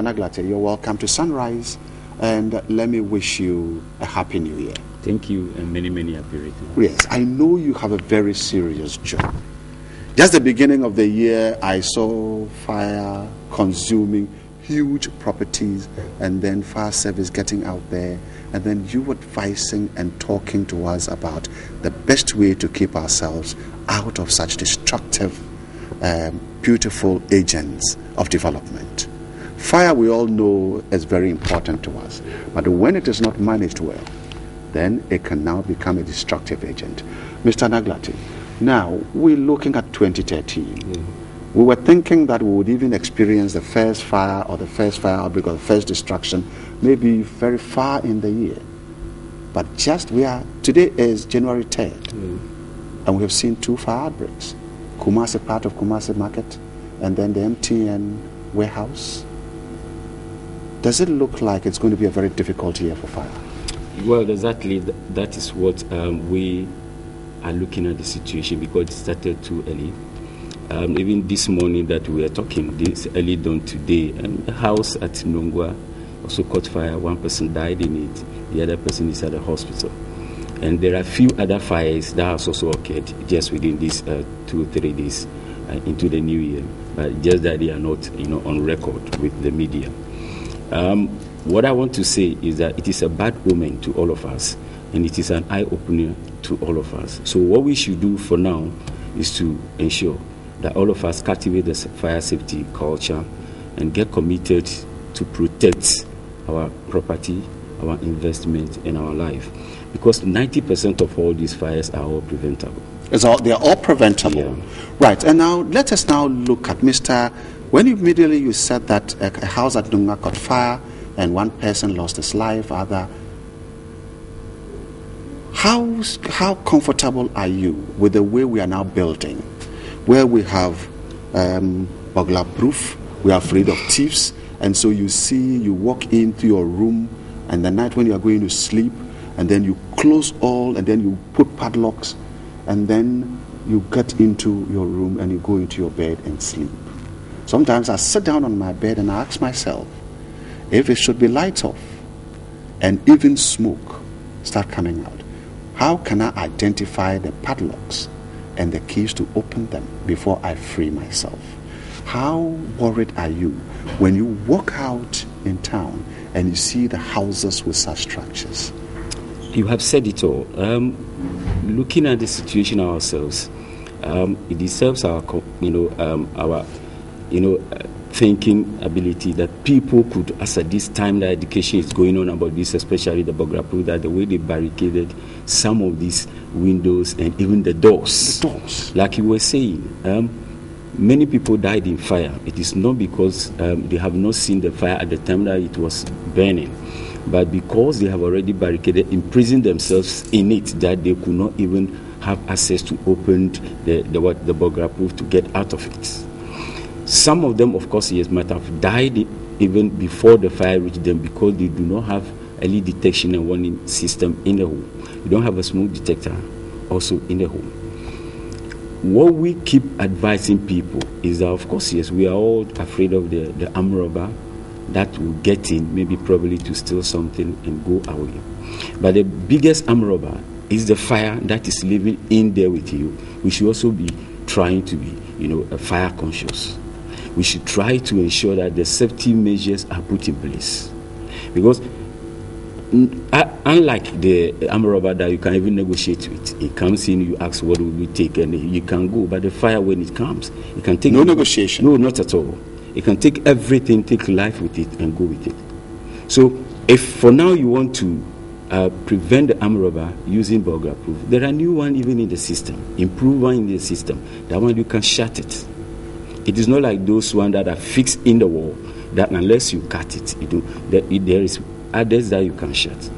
Naglate, you're welcome to Sunrise, and let me wish you a happy new year. Thank you, and many, many happy returns. Yes, I know you have a very serious job. Just the beginning of the year, I saw fire consuming huge properties, and then fire service getting out there, and then you advising and talking to us about the best way to keep ourselves out of such destructive, beautiful agents of development. Fire, we all know, is very important to us, but when it is not managed well, then it can now become a destructive agent. Mr. Naglati, now we're looking at 2013. We were thinking that we would even experience the first fire or the first fire outbreak or the first destruction maybe very far in the year. But today is January 3rd, and we have seen 2 fire outbreaks. Kumasi, part of Kumasi Market, and then the MTN warehouse. Does it look like it's going to be a very difficult year for fire? Well, exactly. That is what we are looking at the situation, because it started too early. Even this morning that we are talking, this early dawn today, a house at Nongwa also caught fire. 1 person died in it. The other person is at the hospital. And there are a few other fires that have also occurred just within these 2 or 3 days into the new year. But just that they are not, on record with the media. What I want to say is that it is a bad omen to all of us, and it is an eye-opener to all of us. So what we should do for now is to ensure that all of us cultivate the fire safety culture and get committed to protect our property, our investment, and our life. Because 90% of all these fires are all preventable. They're all preventable. Yeah. Right, and now let us now look at when immediately you said that a house at Dunga caught fire and 1 person lost his life, how comfortable are you with the way we are now building, where we have burglar proof, we are afraid of thieves, and so you walk into your room, and the night when you are going to sleep, and then you close all, and then you put padlocks, and then you get into your room and you go into your bed and sleep. Sometimes I sit down on my bed and I ask myself, if it should be lights off and even smoke start coming out, how can I identify the padlocks and the keys to open them before I free myself? How worried are you when you walk out in town and you see the houses with such structures? You have said it all. Looking at the situation ourselves, it deserves our thinking ability that people could, as at this time that education is going on about this, especially the burglar proof, that the way they barricaded some of these windows and even the doors. Like you were saying, many people died in fire. It is not because they have not seen the fire at the time that it was burning, but because they have already barricaded, imprisoned themselves in it, that they could not even have access to open the burglar proof to get out of it. Some of them, of course, might have died even before the fire reached them because they do not have early detection and warning system in the home. You don't have a smoke detector also in the home. What we keep advising people is that, of course, we are all afraid of the armed robber that will get in, maybe probably to steal something and go away. But the biggest armed robber is the fire that is living in there with you. We should also be trying to be, fire conscious. We should try to ensure that the safety measures are put in place. Because unlike the armed robber that you can even negotiate with, it comes in, you ask what will we take, and you can go. But the fire, when it comes, it can take... No negotiation? No, not at all. It can take everything, take life with it, and go with it. So if for now you want to prevent the armed robber using burglar proof, there are new ones even in the system, improved one in the system. That one you can shut it. It is not like those ones that are fixed in the wall, that unless you cut it, there is others that you can shut.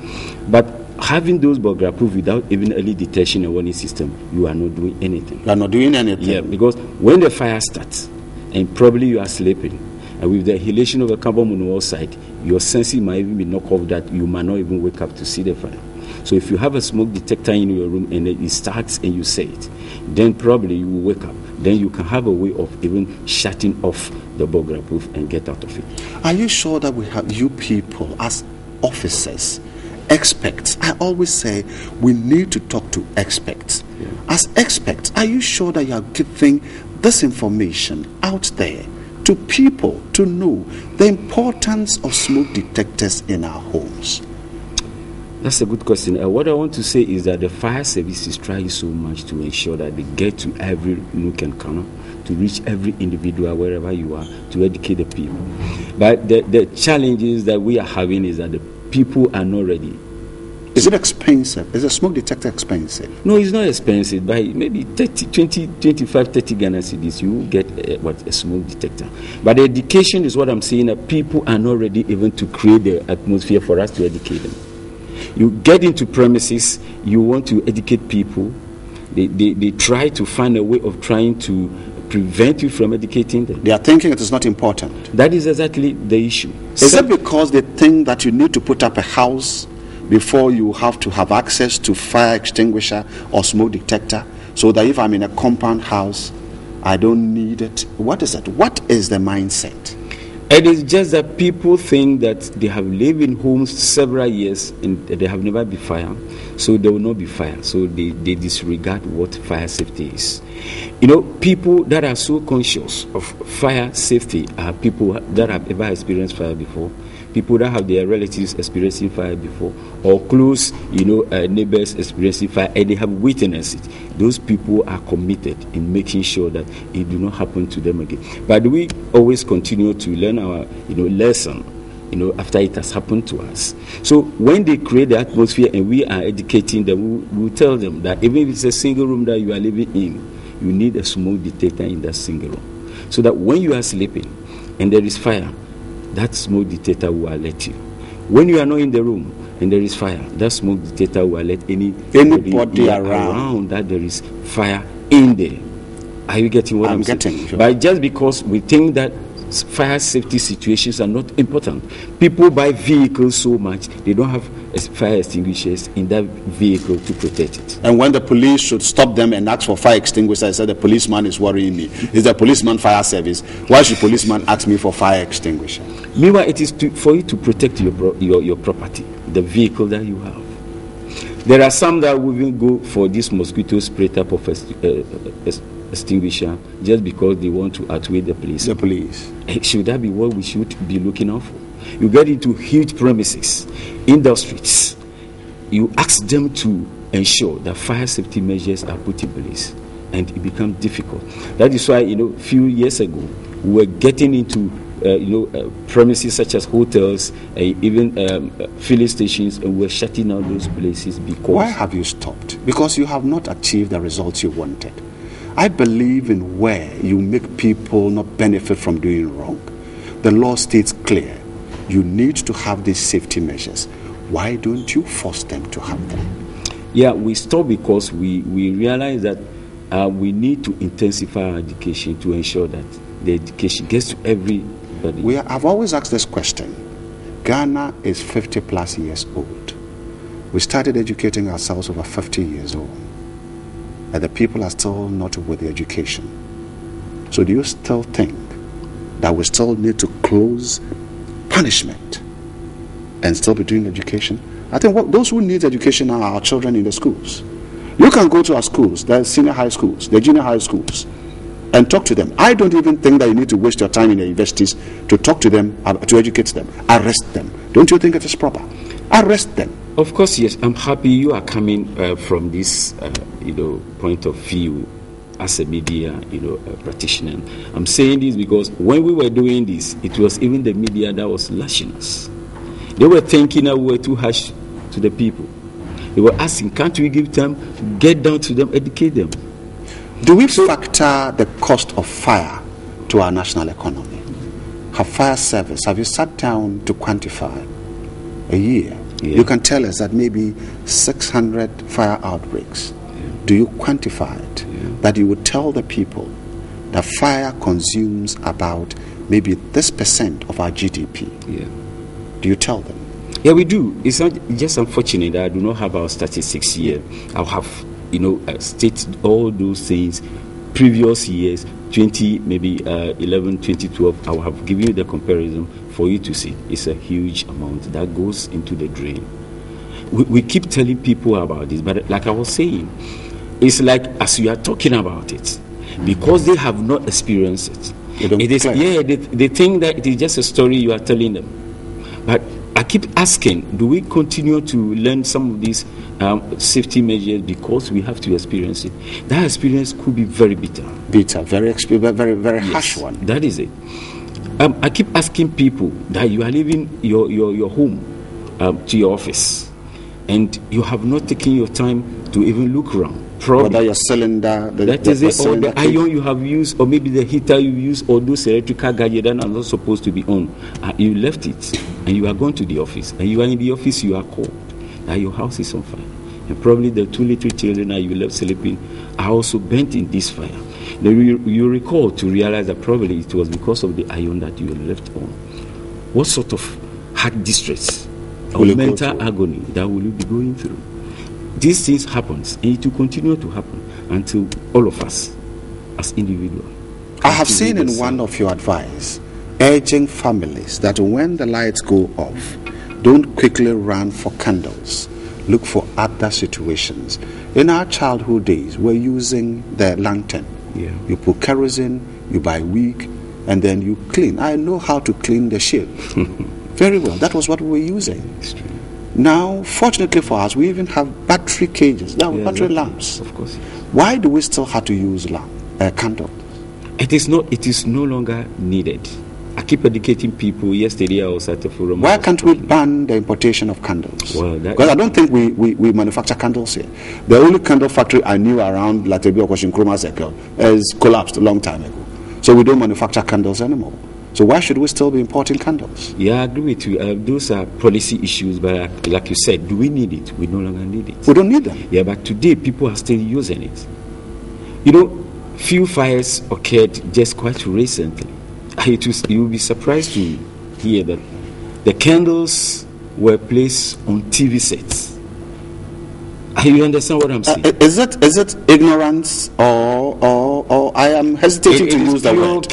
But having those burglar proof without even early detection and warning system, you are not doing anything. You are not doing anything? Yeah, because when the fire starts, and probably you are sleeping, and with the inhalation of a carbon monoxide, your senses might even be knocked off that you might not even wake up to see the fire. So if you have a smoke detector in your room and it starts and you say it, then probably you will wake up. then you can have a way of even shutting off the burglar proof and get out of it. Are you sure that we have you people as officers, experts? I always say we need to talk to experts. Yeah. As experts, are you sure that you are giving this information out there to people to know the importance of smoke detectors in our homes? That's a good question. What I want to say is that the fire service is trying so much to ensure that they get to every nook and corner, to reach every individual wherever you are, to educate the people. But the challenges that we are having is that the people are not ready. Is it expensive? Is a smoke detector expensive? No, it's not expensive. By maybe 30, 20, 25, 30 Ghana cedis, you will get a smoke detector. But the education is what I'm saying, that people are not ready even to create the atmosphere for us to educate them. You get into premises, you want to educate people. They try to find a way of trying to prevent you from educating them. They are thinking it is not important. That is exactly the issue. Is it because they think that you need to put up a house before you have to have access to fire extinguisher or smoke detector, so that if I'm in a compound house, I don't need it? What is it? What is the mindset? It is just that people think that they have lived in homes several years and they have never been fire, so there will not be fire. So they disregard what fire safety is. You know, people that are so conscious of fire safety are people that have ever experienced fire before, people that have their relatives experiencing fire before, or close, neighbors experiencing fire, and they have witnessed it. Those people are committed in making sure that it do not happen to them again. But we always continue to learn our, lesson, after it has happened to us. So when they create the atmosphere and we are educating them, we tell them that even if it's a single room that you are living in, you need a smoke detector in that single room, so that when you are sleeping and there is fire, that smoke detector will alert you. When you are not in the room and there is fire, that smoke detector will alert anybody around that there is fire in there. Are you getting what I'm saying? Getting. Sure. But just because we think that fire safety situations are not important, people buy vehicles so much, they don't have fire extinguishers in that vehicle to protect it. And when the police should stop them and ask for fire extinguisher, I said the policeman is worrying me. Is the policeman fire service? Why should policeman ask me for fire extinguisher? Meanwhile, it is for you to protect your property, the vehicle that you have. There are some that will even go for this mosquito spray type of extinguisher just because they want to outweigh the police. The police. Should that be what we should be looking out for? You get into huge premises, industries. You ask them to ensure that fire safety measures are put in place, and it becomes difficult. That is why, a few years ago, we were getting into premises such as hotels, even filling stations, and we're shutting down those places because... Why have you stopped? Because you have not achieved the results you wanted. I believe in where you make people not benefit from doing wrong. The law states clear, you need to have these safety measures. Why don't you force them to have them? Yeah, we stop because we realize that we need to intensify our education to ensure that the education gets to everybody. I've always asked this question. Ghana is 50 plus years old. We started educating ourselves over 50 years old. And the people are still not with the education. So do you still think that we still need to close punishment and still be doing education? I think those who need education are our children in the schools. You can go to our schools, the senior high schools, the junior high schools, and talk to them. I don't even think that you need to waste your time in the universities to talk to them, to educate them. Arrest them. Don't you think it is proper? Arrest them. Of course, yes. I'm happy you are coming from this, point of view as a media, practitioner. I'm saying this because when we were doing this, it was even the media that was lashing us. They were thinking that we were too harsh to the people. They were asking, can't we give them, get down to them, educate them? Do we factor the cost of fire to our national economy? Have fire service, have you sat down to quantify a year? Yeah. You can tell us that maybe 600 fire outbreaks. Yeah. Do you quantify it? Yeah. That you would tell the people that fire consumes about maybe this % of our GDP. Yeah. Do you tell them? Yeah, we do. It's not just unfortunate that I do not have our statistics here. I'll have, stated all those things previous years, 2011, 2012, I will have given you the comparison for you to see. It's a huge amount that goes into the drain. We keep telling people about this, but like I was saying, it's like as you are talking about it, because they have not experienced it. They think that it is just a story you are telling them. But I keep asking, do we continue to learn some of these safety measures because we have to experience it? That experience could be very bitter. Very harsh one. That is it. I keep asking people that you are leaving your home to your office, and you have not taken your time to even look around. Whether your cylinder, or the iron you have used, or maybe the heater you use, or those electrical gadgets that are not supposed to be on. You left it, and you are going to the office, and you are in the office, you are called that your house is on fire. And probably the 2 little children that you left sleeping are also burnt in this fire. Now you recall to realize that probably it was because of the iron that you left on. What sort of heart distress or mental agony that will you be going through? These things happens, and it will continue to happen until all of us, as individuals. I have seen in one of your advice, urging families that when the lights go off, don't quickly run for candles. Look for other situations. In our childhood days, we're using the lantern. Yeah. You put kerosene, you buy wick, and then you clean. I know how to clean the ship very well. That was what we were using. Now, fortunately for us, we even have battery cages, battery lamps. Of course. Why do we still have to use candles? It is no longer needed. I keep educating people. Yesterday I was at a forum. Why can't we ban the importation of candles? Well, because I don't think we manufacture candles here. The only candle factory I knew around Latebi or Nkrumah Circle has collapsed a long time ago. So we don't manufacture candles anymore. So why should we still be importing candles? Yeah, I agree with you. Those are policy issues, but like you said, do we need it? We no longer need it. We don't need them. Yeah, but today people are still using it. You know, few fires occurred just quite recently. You will be surprised to hear that the candles were placed on TV sets. You understand what I'm saying? Is it ignorance or I am hesitating to use the word?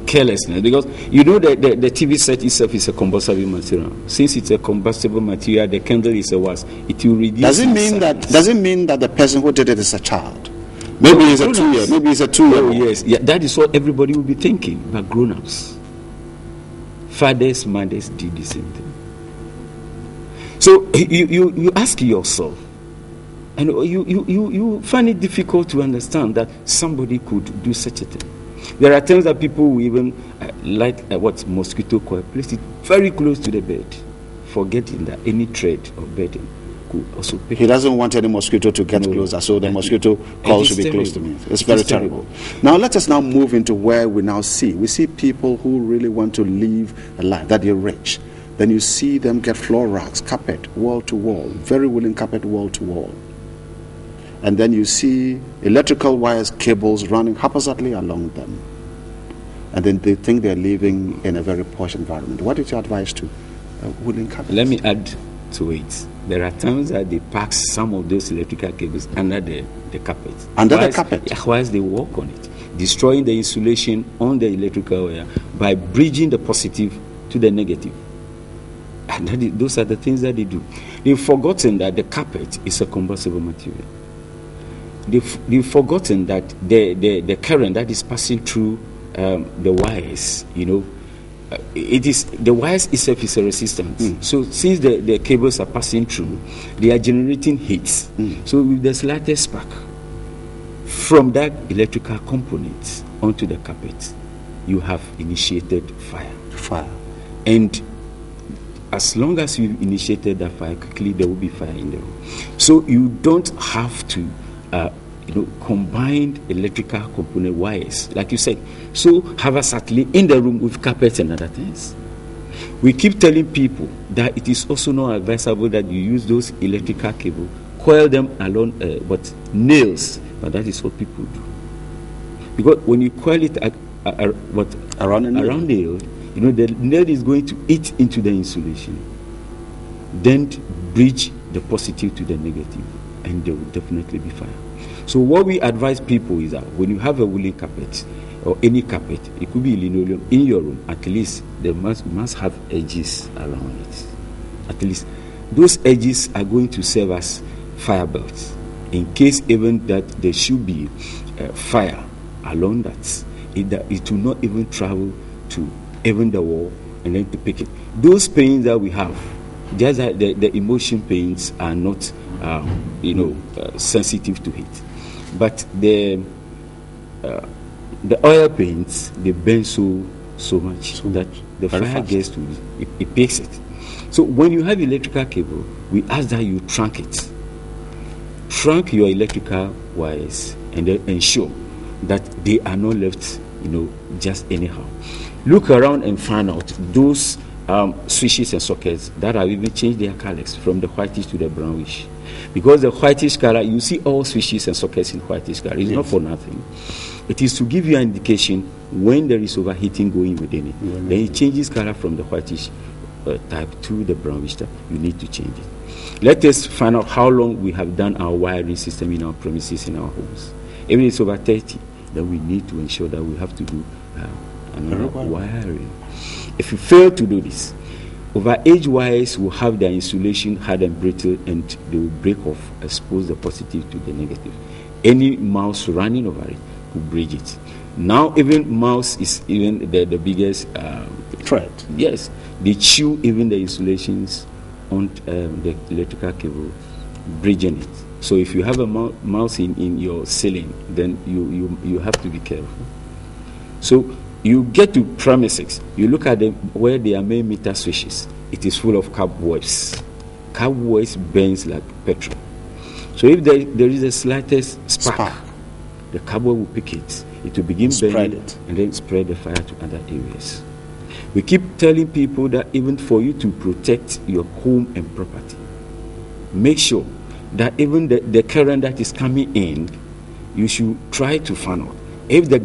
Carelessness, because you know that the TV set itself is a combustible material. Since it's a combustible material, the candle is a was. It will reduce. Does it mean that the person who did it is a child? Maybe it's a 2-year. Maybe it's a 2-year. Oh yes, yeah, that is what everybody will be thinking. But grown-ups, fathers, mothers do the same thing. So you ask yourself, and you find it difficult to understand that somebody could do such a thing. There are times that people will even light mosquito coil, place it very close to the bed, forgetting that any thread of bedding could also pick. He doesn't want any mosquito to get closer, so the mosquito coil should be close to me. It's very terrible. Now let us now move into where we now see. We see people who really want to live a life, that they're rich. Then you see them get floor rugs, carpet, wall to wall, very willing carpet, wall to wall. And then you see electrical wires, cables running haphazardly along them. And then they think they're living in a very posh environment. What is your advice to willing carpet? Let me add to it. There are times that they pack some of those electrical cables under the carpet. Under the carpet? Whilst they walk on it, destroying the insulation on the electrical wire by bridging the positive to the negative. And those are the things that they do. They've forgotten that the carpet is a combustible material. They've forgotten that the current that is passing through the wires, it is the wires itself is a resistance. So since the cables are passing through, they are generating heat. So with the slightest spark from that electrical component onto the carpet, you have initiated fire. And as long as you've initiated that fire, quickly there will be fire in the room. So you don't have to combined electrical component wires, like you said. So haphazardly in the room with carpets and other things. We keep telling people that it is also not advisable that you use those electrical cables, coil them along nails, but that is what people do. Because when you coil it around nail, the nail is going to eat into the insulation, then bridge the positive to the negative. and there will definitely be fire. So what we advise people is that when you have a woolen carpet or any carpet, it could be linoleum in your room, at least there must have edges around it. At least those edges are going to serve as fire belts in case even that there should be fire along that. It will not even travel to even the wall and then to pick it. Those pains that we have, just that the emotion pains are not sensitive to heat, but the oil paints, they burn so much that the fire fast. gets to it picks it. So when you have electrical cable, we ask that you trunk it. Trunk your electrical wires and then ensure that they are not left, just anyhow. Look around and find out those switches and sockets that have even changed their colors from the whitish to the brownish. Because the whitish color, you see all switches and sockets in whitish color. It's not for nothing. It is to give you an indication when there is overheating going within it. Then it changes color from the whitish type to the brownish type. You need to change it. Let us find out how long we have done our wiring system in our premises, in our homes. If it's over 30, then we need to ensure that we have to do another wiring. If you fail to do this, overage wires will have their insulation hard and brittle, and they will break off, expose the positive to the negative. Any mouse running over it will break it. Now even mouse is even the biggest threat. Yes, they chew even the insulations on the electrical cable, bridging it. So if you have a mouse in your ceiling, then you have to be careful. So you get to premises, you look at where there are main meter switches. It is full of cobwebs. Cobwebs burns like petrol. So if there is a slightest spark, the cobweb will pick it. It will begin burning and then spread the fire to other areas. We keep telling people that even for you to protect your home and property, make sure that even the current that is coming in, you should try to find out if the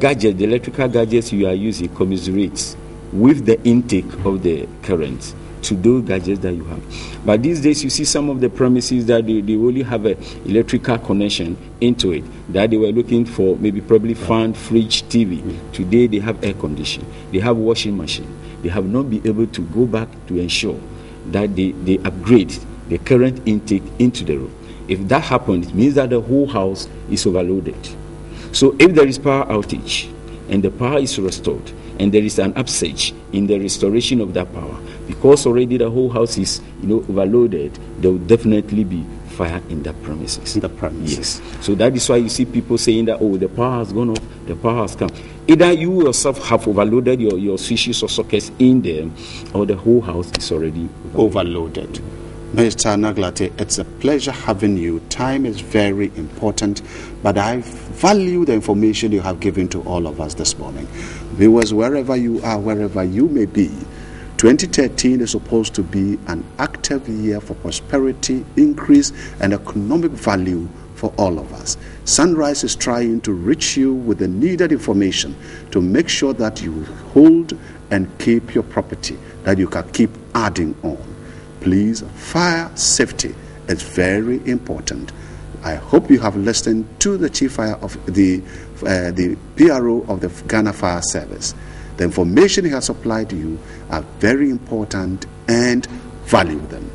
electrical gadgets you are using commiserates with the intake of the current to those gadgets that you have. But these days you see some of the premises that they only have an electrical connection into it, that they were looking for probably fan, fridge, TV. Today they have air conditioning, they have washing machine. They have not been able to go back to ensure that they upgrade the current intake into the room. If that happens, it means that the whole house is overloaded. So if there is power outage and the power is restored and there is an upsurge in the restoration of that power, because already the whole house is overloaded, there will definitely be fire in the premises. In the premises. Yes. So that is why you see people saying that, the power has gone off, the power has come. Either you yourself have overloaded your switches or sockets in there, or the whole house is already overloaded. Mr. Naglate, it's a pleasure having you. Time is very important, but I value the information you have given to all of us this morning. Viewers, wherever you are, wherever you may be, 2013 is supposed to be an active year for prosperity, increase, and economic value for all of us. Sunrise is trying to reach you with the needed information to make sure that you hold and keep your property, that you can keep adding on. Please, fire safety is very important. I hope you have listened to the Chief Fire of the PRO of the Ghana Fire Service. The information he has supplied to you are very important and value them.